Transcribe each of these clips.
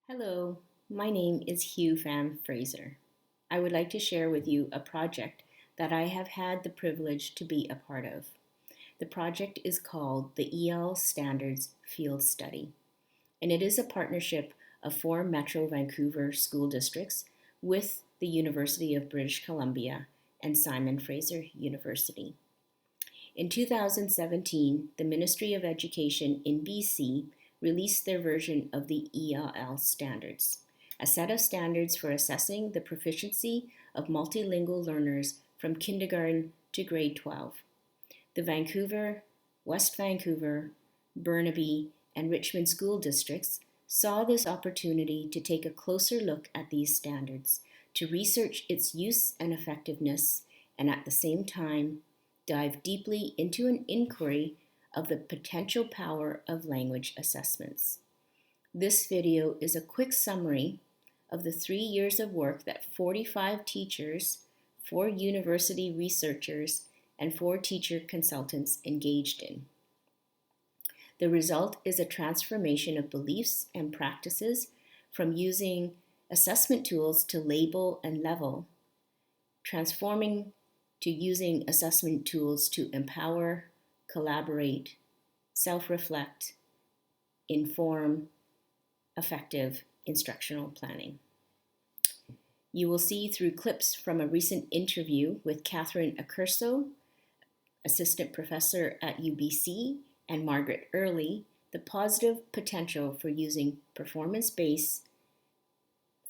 Hello, my name is Hugh Pham Fraser. I would like to share with you a project that I have had the privilege to be a part of. The project is called the ELL Standards Field Study, and it is a partnership of 4 Metro Vancouver school districts with the University of British Columbia and Simon Fraser University. In 2017, the Ministry of Education in BC released their version of the ELL Standards, a set of standards for assessing the proficiency of multilingual learners from kindergarten to grade 12. The Vancouver, West Vancouver, Burnaby, and Richmond school districts saw this opportunity to take a closer look at these standards, to research its use and effectiveness, and at the same time, dive deeply into an inquiry of the potential power of language assessments. This video is a quick summary of the 3 years of work that 45 teachers, 4 university researchers, and 4 teacher consultants engaged in. The result is a transformation of beliefs and practices from using assessment tools to label and level, transforming to using assessment tools to empower, collaborate, self-reflect, inform effective instructional planning. You will see through clips from a recent interview with Catherine Accurso, assistant professor at UBC, and Margaret Early, the positive potential for using performance-based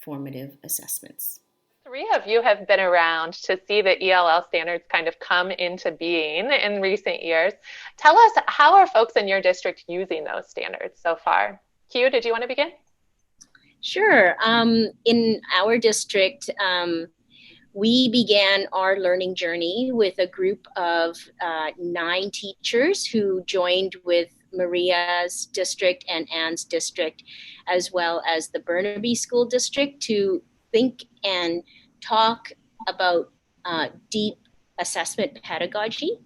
formative assessments. 3 of you have been around to see the ELL standards kind of come into being in recent years. Tell us, how are folks in your district using those standards so far? Hugh, did you want to begin? Sure. In our district, we began our learning journey with a group of 9 teachers who joined with Maria's district and Anne's district, as well as the Burnaby School District, to think and talk about deep assessment pedagogy.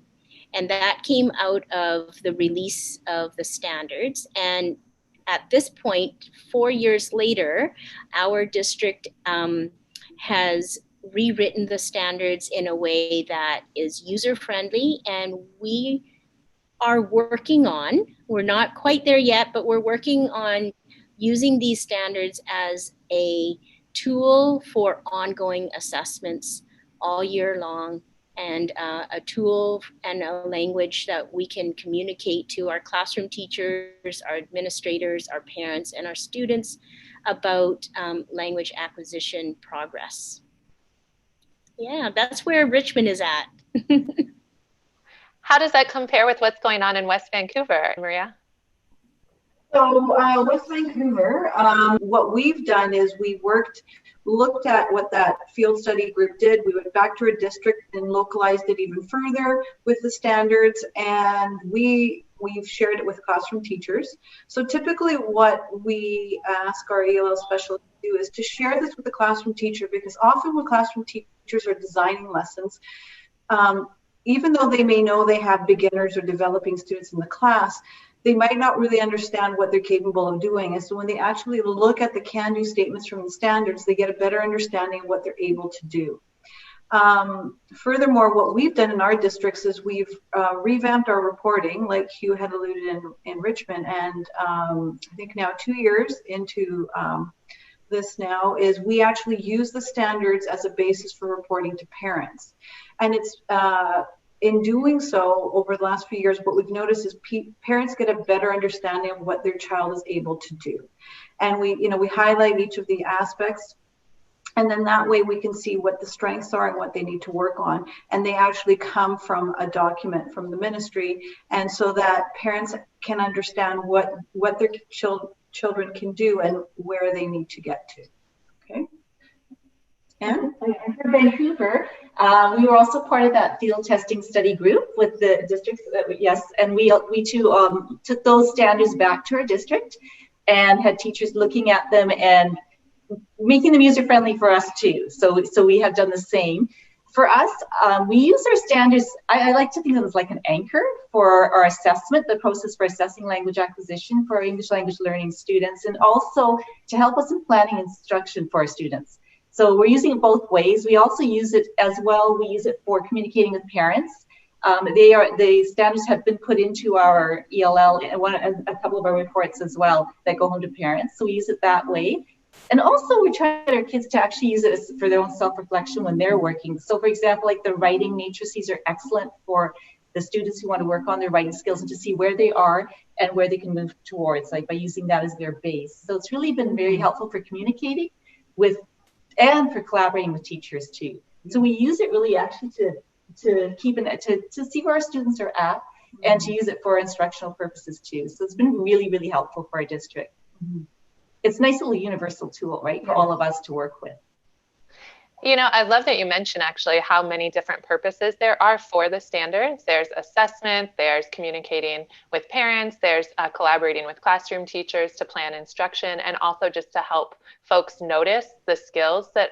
And that came out of the release of the standards. And at this point, 4 years later, our district has rewritten the standards in a way that is user-friendly, and we are working on, we're not quite there yet, but we're working on using these standards as a tool for ongoing assessments all year long, and a tool and a language that we can communicate to our classroom teachers, our administrators, our parents, and our students about language acquisition progress. Yeah, that's where Richmond is at. How does that compare with what's going on in West Vancouver, Maria? So West Vancouver, what we've done is we looked at what that field study group did. We went back to a district and localized it even further with the standards, and we've shared it with classroom teachers. So typically what we ask our ELL specialists to do is to share this with the classroom teacher, because often when classroom teachers are designing lessons, even though they may know they have beginners or developing students in the class, they might not really understand what they're capable of doing. And so when they actually look at the can-do statements from the standards, they get a better understanding of what they're able to do. Furthermore, what we've done in our districts is we've revamped our reporting, like Hugh had alluded in Richmond, and I think now 2 years into this now is we actually use the standards as a basis for reporting to parents. And it's in doing so, over the last few years, what we've noticed is parents get a better understanding of what their child is able to do. And we highlight each of the aspects, and then that way we can see what the strengths are and what they need to work on. And they actually come from a document from the ministry, and so that parents can understand what their children can do and where they need to get to. Okay. And for Vancouver, we were also part of that field testing study group with the districts. Yes, and we too took those standards back to our district and had teachers looking at them and making them user friendly for us too. So we have done the same. For us, we use our standards, I like to think of it as like an anchor for our assessment, the process for assessing language acquisition for our English language learning students, and also to help us in planning instruction for our students. So we're using it both ways. We also use it as well, we use it for communicating with parents. The standards have been put into our ELL, a couple of our reports as well that go home to parents. So we use it that way. And also we're trying to get our kids to actually use it for their own self-reflection when they're working. So for example, like the writing matrices are excellent for the students who want to work on their writing skills and to see where they are and where they can move towards, like by using that as their base. So it's really been very helpful for communicating with and for collaborating with teachers too. So we use it really actually to keep to see where our students are at and to use it for instructional purposes too. So it's been really, really helpful for our district. It's a nice little universal tool, right, for all of us to work with. You know, I love that you mentioned actually how many different purposes there are for the standards. There's assessment, there's communicating with parents, there's collaborating with classroom teachers to plan instruction, and also just to help folks notice the skills that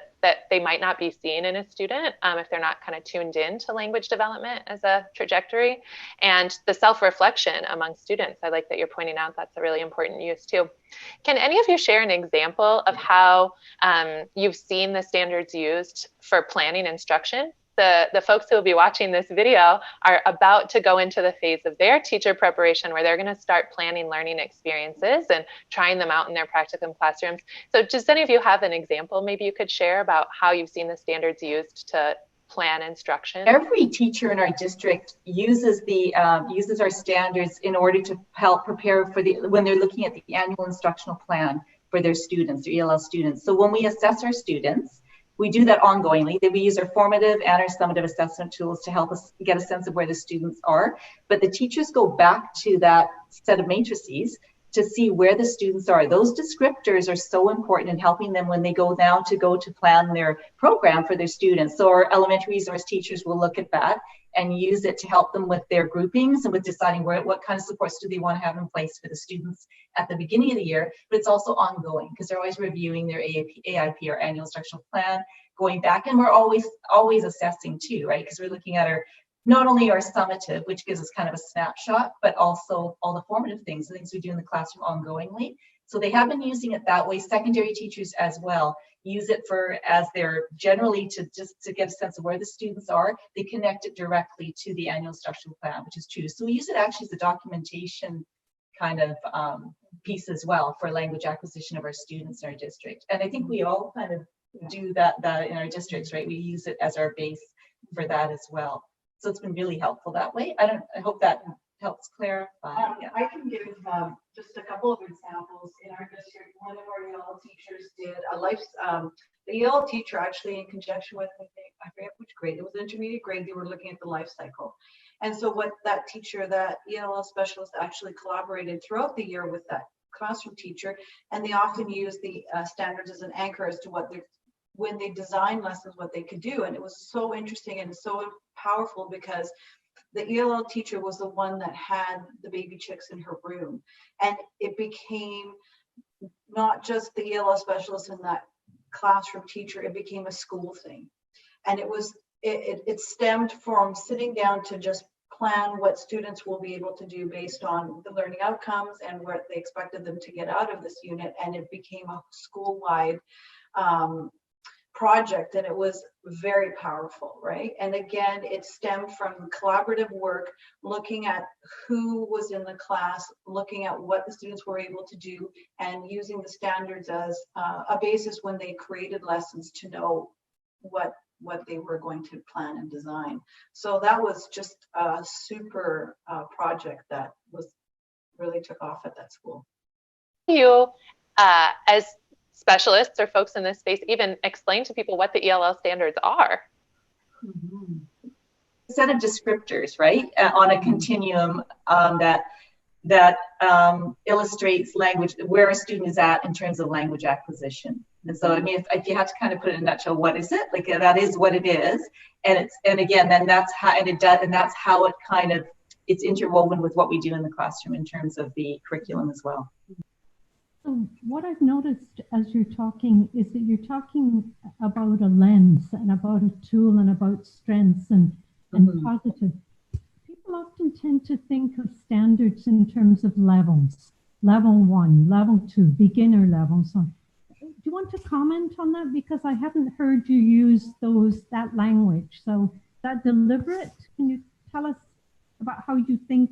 they might not be seeing in a student if they're not kind of tuned in to language development as a trajectory, and the self-reflection among students. I like that you're pointing out that's a really important use too. Can any of you share an example of how you've seen the standards used for planning instruction? The folks who will be watching this video are about to go into the phase of their teacher preparation where they're going to start planning learning experiences and trying them out in their practicum classrooms. So does any of you have an example maybe you could share about how you've seen the standards used to plan instruction? Every teacher in our district uses our standards in order to help prepare for when they're looking at the annual instructional plan for their students, their ELL students. So when we assess our students, we do that ongoingly. We use our formative and our summative assessment tools to help us get a sense of where the students are. But the teachers go back to that set of matrices to see where the students are. Those descriptors are so important in helping them when they go to plan their program for their students. So our elementary resource teachers will look at that and use it to help them with their groupings and with deciding what kind of supports do they want to have in place for the students at the beginning of the year. But it's also ongoing because they're always reviewing their AIP or annual instructional plan, going back, and we're always assessing too, right? Because we're looking at not only our summative, which gives us kind of a snapshot, but also all the formative things, the things we do in the classroom ongoingly. So they have been using it that way. Secondary teachers as well use it as they're generally to get a sense of where the students are. They connect it directly to the annual instructional plan, which is true. So we use it actually as a documentation kind of piece as well for language acquisition of our students in our district. And I think we all kind of do that in our districts, right? We use it as our base for that as well. So it's been really helpful that way. I hope that helps clarify. Yeah. I can give just a couple of examples. In our district, one of our EL teachers did the EL teacher actually in conjunction with, I forget which grade, it was an intermediate grade, they were looking at the life cycle. And so what that ELL specialist actually collaborated throughout the year with that classroom teacher, and they often use the standards as an anchor as to when they design lessons, what they could do. And it was so interesting and so powerful because the ELL teacher was the one that had the baby chicks in her room. And it became not just the ELL specialist and that classroom teacher, it became a school thing. And it stemmed from sitting down to just plan what students will be able to do based on the learning outcomes and what they expected them to get out of this unit. And it became a school-wide project, and it was very powerful, right? And again, it stemmed from collaborative work, looking at who was in the class, looking at what the students were able to do, and using the standards as a basis when they created lessons to know what they were going to plan and design. So that was just a super project that really took off at that school. You, as specialists or folks in this space, even explain to people what the ELL standards are? A set of descriptors, right, on a continuum that illustrates language, where a student is at in terms of language acquisition. And so, I mean, if you had to kind of put it in a nutshell, what is it? Like, that is what it is, and again, then that's how it kind of, it's interwoven with what we do in the classroom in terms of the curriculum as well. So what I've noticed as you're talking is that you're talking about a lens and about a tool and about strengths and positive. People often tend to think of standards in terms of levels, level 1, level 2, beginner level. So do you want to comment on that? Because I haven't heard you use that language. So is that deliberate? Can you tell us about how you think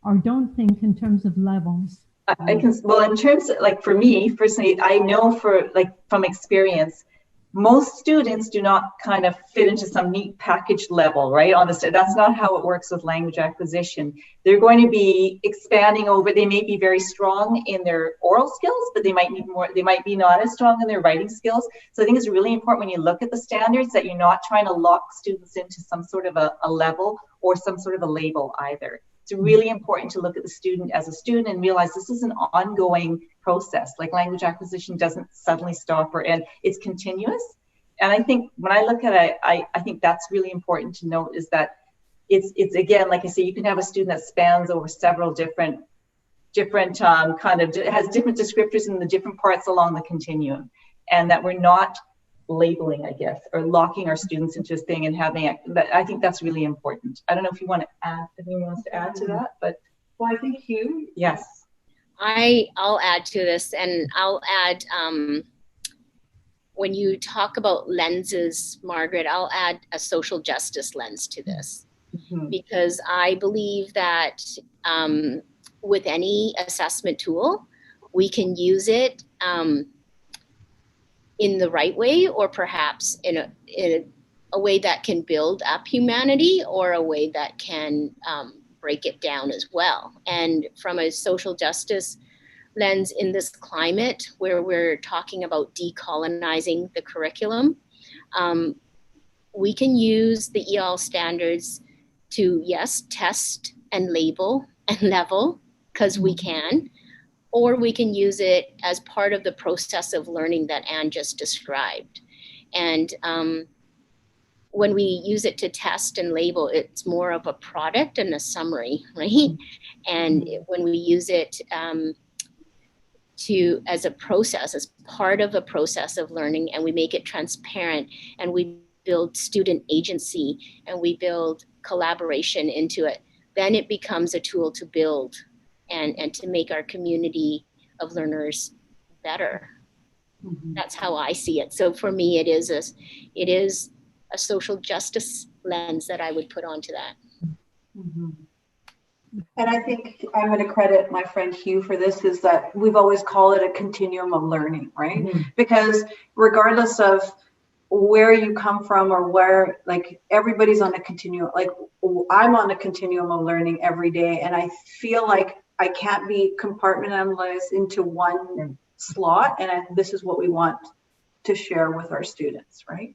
or don't think in terms of levels? I can, well, in terms of, like, for me personally, I know from experience, most students do not kind of fit into some neat package level, right? That's not how it works with language acquisition. They're going to be expanding over, they may be very strong in their oral skills, but they might need more, they might be not as strong in their writing skills. So I think it's really important when you look at the standards that you're not trying to lock students into some sort of a level or some sort of a label either. It's really important to look at the student as a student and realize this is an ongoing process. Like, language acquisition doesn't suddenly stop or end, it's continuous. And I think when I look at it, I think that's really important to note, is that it's again, like I say, you can have a student that spans over several different kind of, has different descriptors in the different parts along the continuum, and that we're not labeling, I guess, or locking our students into a thing and having, I think that's really important. I don't know if you want to add, if anyone wants to add to that, but. Well, I think Hugh. Yes. I'll add to this, and I'll add, when you talk about lenses, Margaret, I'll add a social justice lens to this, because I believe that with any assessment tool, we can use it in the right way, or perhaps in a way that can build up humanity, or a way that can break it down as well. And from a social justice lens in this climate where we're talking about decolonizing the curriculum, we can use the ELL standards to, yes, test and label and level, because we can, or we can use it as part of the process of learning that Anne just described. And when we use it to test and label, it's more of a product and a summary, right? And when we use it as a process, as part of a process of learning, and we make it transparent, and we build student agency, and we build collaboration into it, then it becomes a tool to build and to make our community of learners better. That's how I see it. So for me, it is a social justice lens that I would put onto that. And I think I'm going to credit my friend Hugh for this, is that we've always called it a continuum of learning, right? Because regardless of where you come from, or where, like, everybody's on a continuum. Like, I'm on a continuum of learning every day, and I feel like I can't be compartmentalized into one slot, and this is what we want to share with our students, right?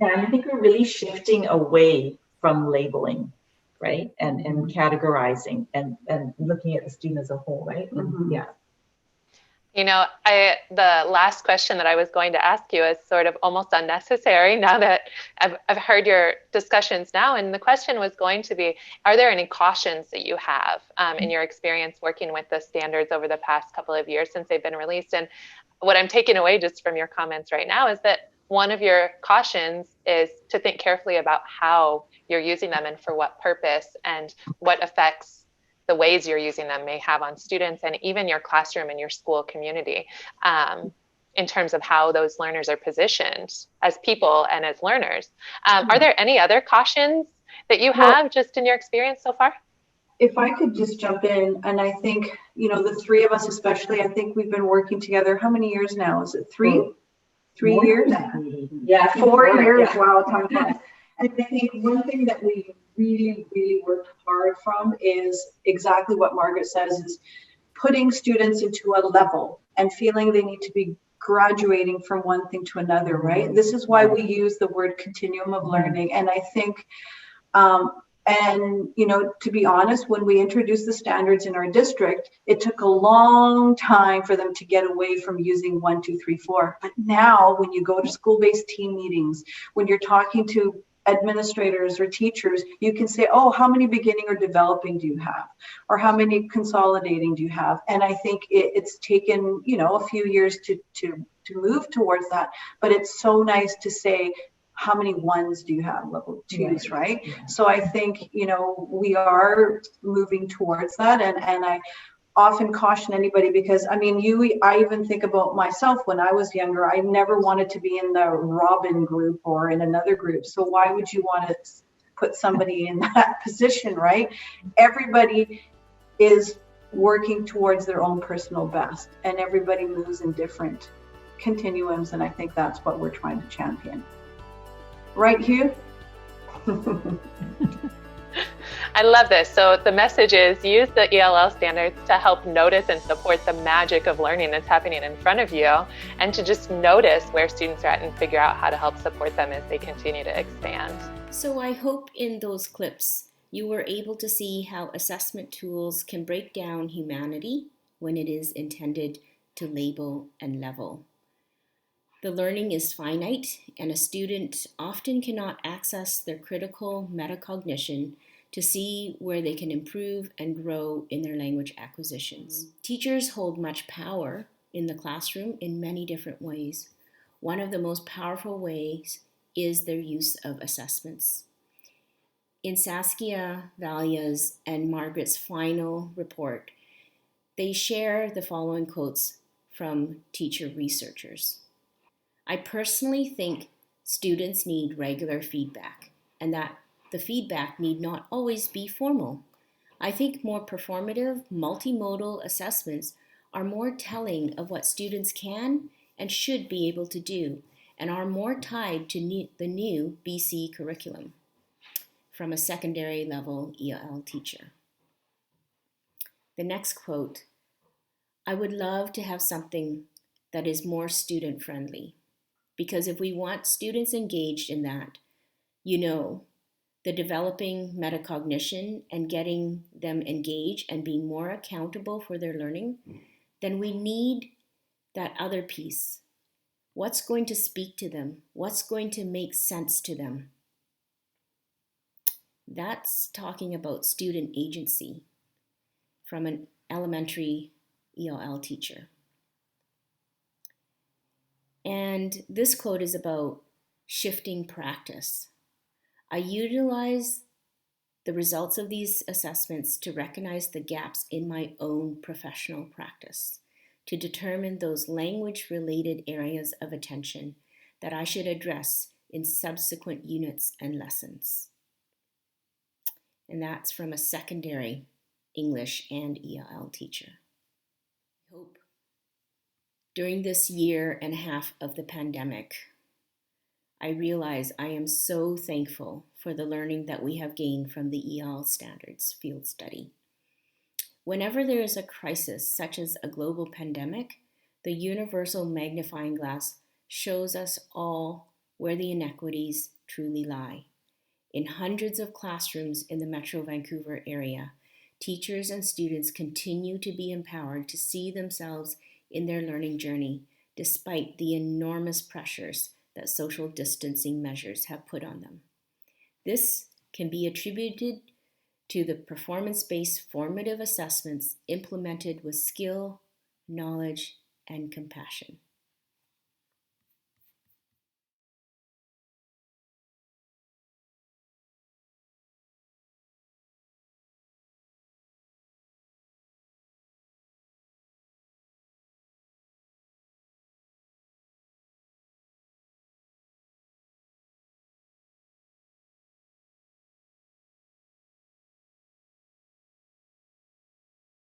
Yeah, I think we're really shifting away from labeling, right? And categorizing and looking at the student as a whole, right? Yeah. You know, the last question that I was going to ask you is sort of almost unnecessary now that I've heard your discussions now. And the question was going to be, are there any cautions that you have in your experience working with the standards over the past couple of years since they've been released? And what I'm taking away just from your comments right now is that one of your cautions is to think carefully about how you're using them and for what purpose, and what effects the ways you're using them may have on students and even your classroom and your school community, in terms of how those learners are positioned as people and as learners. Are there any other cautions that you have just in your experience so far? If I could just jump in, and I think, you know, the three of us especially, I think we've been working together. How many years now? Is it 3 years? Yeah, 4 years. Yeah. Wow, time flies. And I think one thing that we really, really worked hard from is exactly what Margaret says, is putting students into a level and feeling they need to be graduating from one thing to another, right? This is why we use the word continuum of learning. And I think, and, you know, to be honest, when we introduced the standards in our district, it took a long time for them to get away from using 1, 2, 3, 4. But now when you go to school-based team meetings, when you're talking to administrators or teachers, you can say, oh, how many beginning or developing do you have? Or how many consolidating do you have? And I think it's taken, a few years to move towards that. But it's so nice to say, how many ones do you have? Level twos, right? Yeah. So I think, we are moving towards that. And I often caution anybody, because I even think about myself when I was younger. I never wanted to be in the Robin group or in another group. So why would you want to put somebody in that position, right? Everybody is working towards their own personal best, and everybody moves in different continuums, and I think that's what we're trying to champion. Right, Hugh? I love this. So the message is use the ELL standards to help notice and support the magic of learning that's happening in front of you, and to just notice where students are at and figure out how to help support them as they continue to expand. So I hope in those clips you were able to see how assessment tools can break down humanity when it is intended to label and level. The learning is finite, and a student often cannot access their critical metacognition to see where they can improve and grow in their language acquisitions. Teachers hold much power in the classroom in many different ways. One of the most powerful ways is their use of assessments. In Saskia, Valia's, and Margaret's final report, they share the following quotes from teacher researchers. I personally think students need regular feedback, and that the feedback need not always be formal. I think more performative, multimodal assessments are more telling of what students can and should be able to do, and are more tied to the new BC curriculum from a secondary level ELL teacher. The next quote, I would love to have something that is more student friendly, because if we want students engaged in that, the developing metacognition and getting them engaged and being more accountable for their learning, then we need that other piece. What's going to speak to them? What's going to make sense to them? That's talking about student agency from an elementary ELL teacher. And this quote is about shifting practice. I utilize the results of these assessments to recognize the gaps in my own professional practice, to determine those language-related areas of attention that I should address in subsequent units and lessons. And that's from a secondary English and ELL teacher. I hope during this year and a half of the pandemic, I realize I am so thankful for the learning that we have gained from the ELL Standards field study. Whenever there is a crisis, such as a global pandemic, the universal magnifying glass shows us all where the inequities truly lie. In hundreds of classrooms in the Metro Vancouver area, teachers and students continue to be empowered to see themselves in their learning journey, despite the enormous pressures that social distancing measures have put on them. This can be attributed to the performance-based formative assessments implemented with skill, knowledge, and compassion.